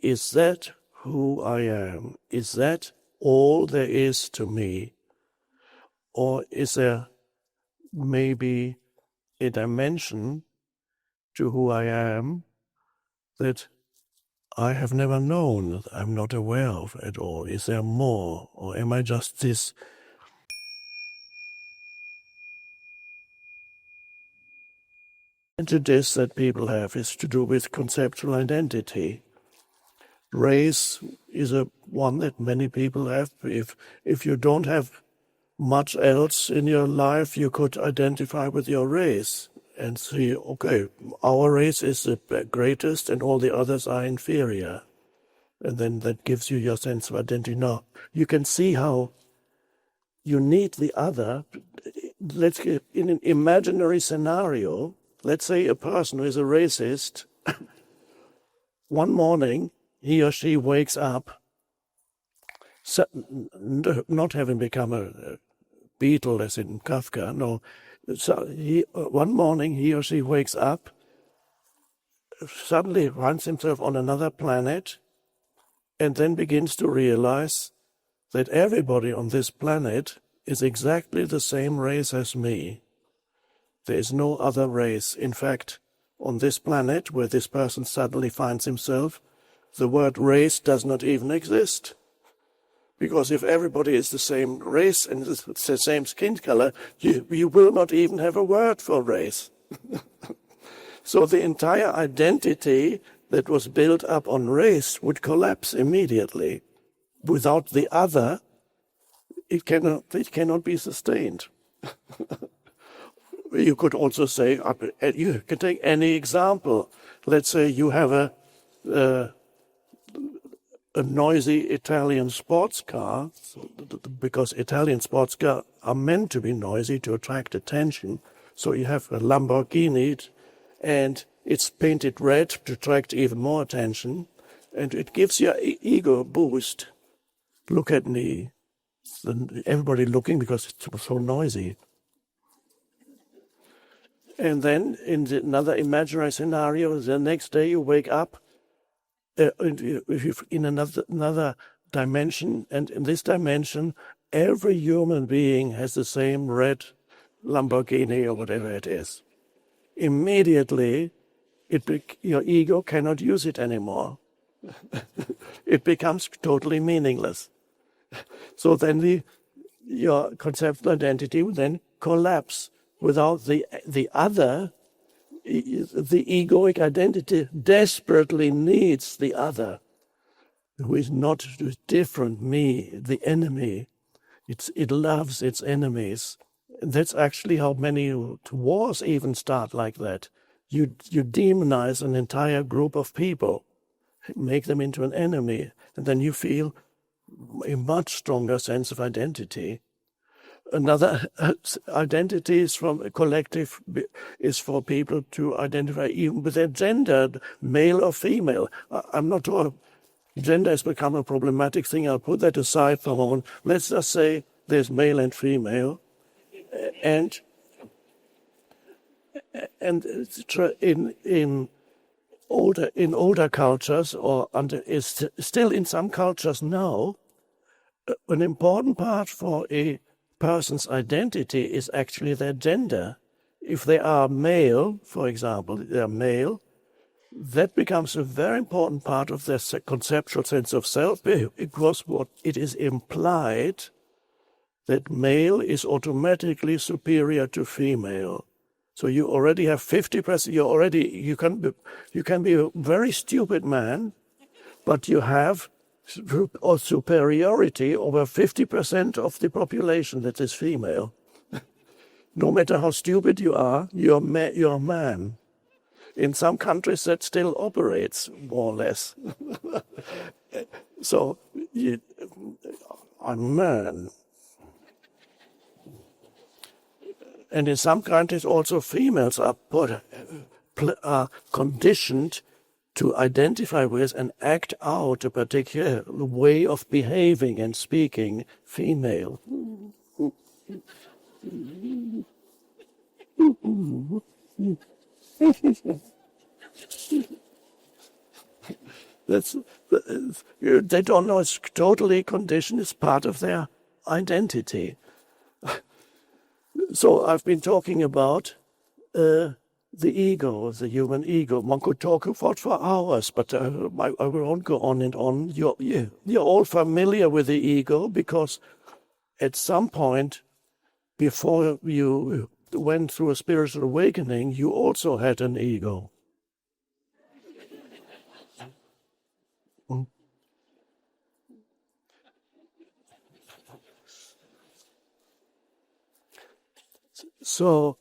is that who I am? Is that all there is to me? Or is there maybe a dimension to who I am that I have never known, that I'm not aware of at all? Is there more? Or am I just this? Prejudice that people have is to do with conceptual identity. Race is one that many people have. If you don't have much else in your life, you could identify with your race and see, okay, our race is the greatest and all the others are inferior. And then that gives you your sense of identity. Now, you can see how you need the other. Let's get in an imaginary scenario. Let's say a person who is a racist, one morning he or she wakes up, not having become a Beatle as in Kafka, no. So one morning he or she wakes up, suddenly finds himself on another planet, and then begins to realize that everybody on this planet is exactly the same race as me. There is no other race. In fact, on this planet where this person suddenly finds himself, the word race does not even exist. Because if everybody is the same race and the same skin color, you will not even have a word for race. So the entire identity that was built up on race would collapse immediately. Without the other, it cannot be sustained. You could also say, you can take any example. Let's say you have a noisy Italian sports car, because Italian sports cars are meant to be noisy to attract attention. So you have a Lamborghini, and it's painted red to attract even more attention, and it gives you an ego boost. Look at me. Everybody looking because it's so noisy. And then in another imaginary scenario, the next day you wake up in another dimension, and in this dimension, every human being has the same red Lamborghini or whatever it is. Immediately, your ego cannot use it anymore. It becomes totally meaningless. So then your conceptual identity will then collapse. Without the other, the egoic identity desperately needs the other, who is not different, me, the enemy. It loves its enemies. That's actually how many wars even start like that. You demonize an entire group of people, make them into an enemy, and then you feel a much stronger sense of identity. Another identity is from a collective, is for people to identify even with their gender, male or female. I'm not sure gender has become a problematic thing. I'll put that aside for a moment. Let's just say there's male and female, and in older cultures, or is still in some cultures now, an important part for a person's identity is actually their gender. If they are male, for example, they're male, that becomes a very important part of their conceptual sense of self, because what it is implied that male is automatically superior to female. So you already have 50%. You can be a very stupid man, but you have or superiority over 50% of the population that is female. No matter how stupid you are, you're a man. In some countries that still operates, more or less. So, I'm a man. And in some countries also females are conditioned to identify with and act out a particular way of behaving and speaking female. They don't know it's totally conditioned. It's part of their identity. So I've been talking about the ego, the human ego. One could talk about for hours, but I won't go on and on. You're all familiar with the ego because at some point before you went through a spiritual awakening, you also had an ego. So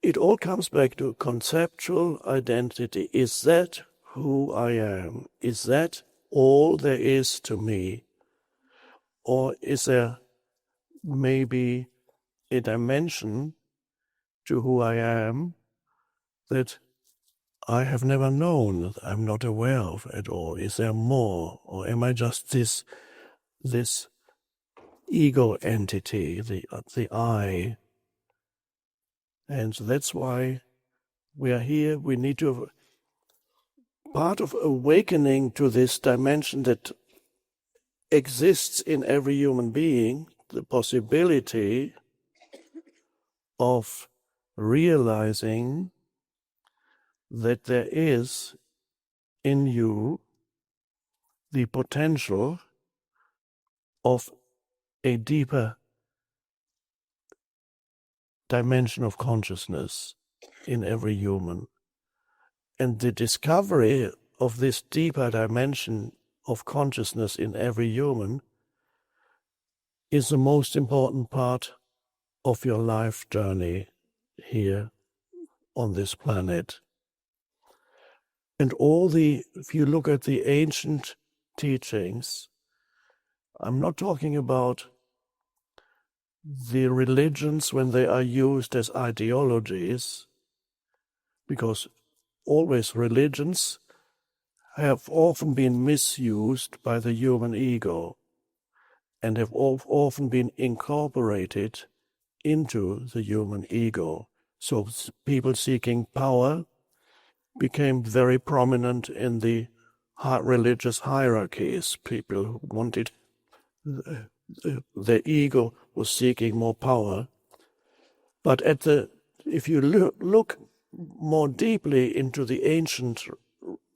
it all comes back to conceptual identity. Is that who I am? Is that all there is to me? Or is there maybe a dimension to who I am that I have never known, that I'm not aware of at all? Is there more? Or am I just this ego entity, the I? And that's why we are here. We need to, part of awakening to this dimension that exists in every human being, the possibility of realizing that there is in you the potential of a deeper dimension of consciousness in every human. And the discovery of this deeper dimension of consciousness in every human is the most important part of your life journey here on this planet. And if you look at the ancient teachings, I'm not talking about the religions when they are used as ideologies, because always religions have often been misused by the human ego and have often been incorporated into the human ego. So people seeking power became very prominent in the religious hierarchies. People wanted, their ego was seeking more power. But if you look more deeply into the ancient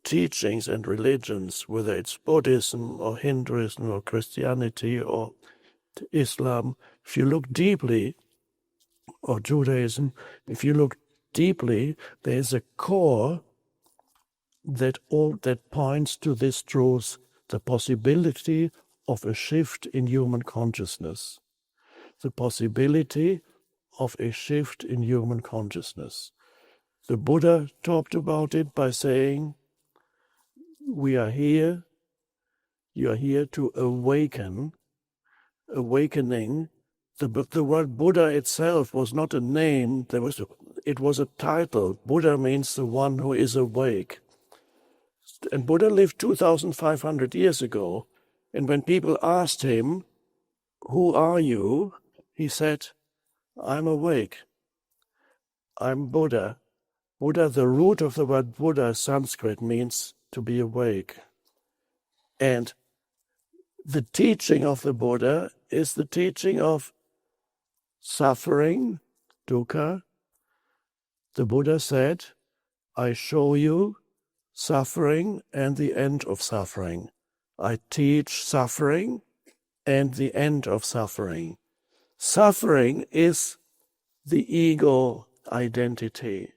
teachings and religions, whether it's Buddhism or Hinduism or Christianity or Islam, if you look deeply, or Judaism, if you look deeply, there's a core that points to this truth, the possibility of a shift in human consciousness. The possibility of a shift in human consciousness. The Buddha talked about it by saying, we are here, you are here to awakening. The word Buddha itself was not a name, it was a title. Buddha means the one who is awake. And Buddha lived 2,500 years ago, and when people asked him, who are you? He said, I'm awake. I'm Buddha. Buddha, the root of the word Buddha, Sanskrit, means to be awake. And the teaching of the Buddha is the teaching of suffering, dukkha. The Buddha said, I show you suffering and the end of suffering. I teach suffering and the end of suffering. Suffering is the ego identity.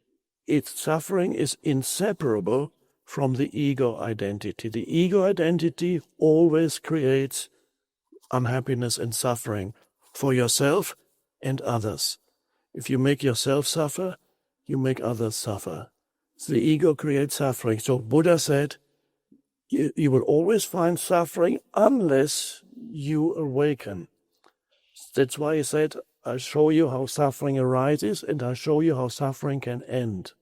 Suffering is inseparable from the ego identity. The ego identity always creates unhappiness and suffering for yourself and others. If you make yourself suffer, you make others suffer. So the ego creates suffering. So Buddha said, you will always find suffering unless you awaken. That's why he said, I show you how suffering arises and I show you how suffering can end.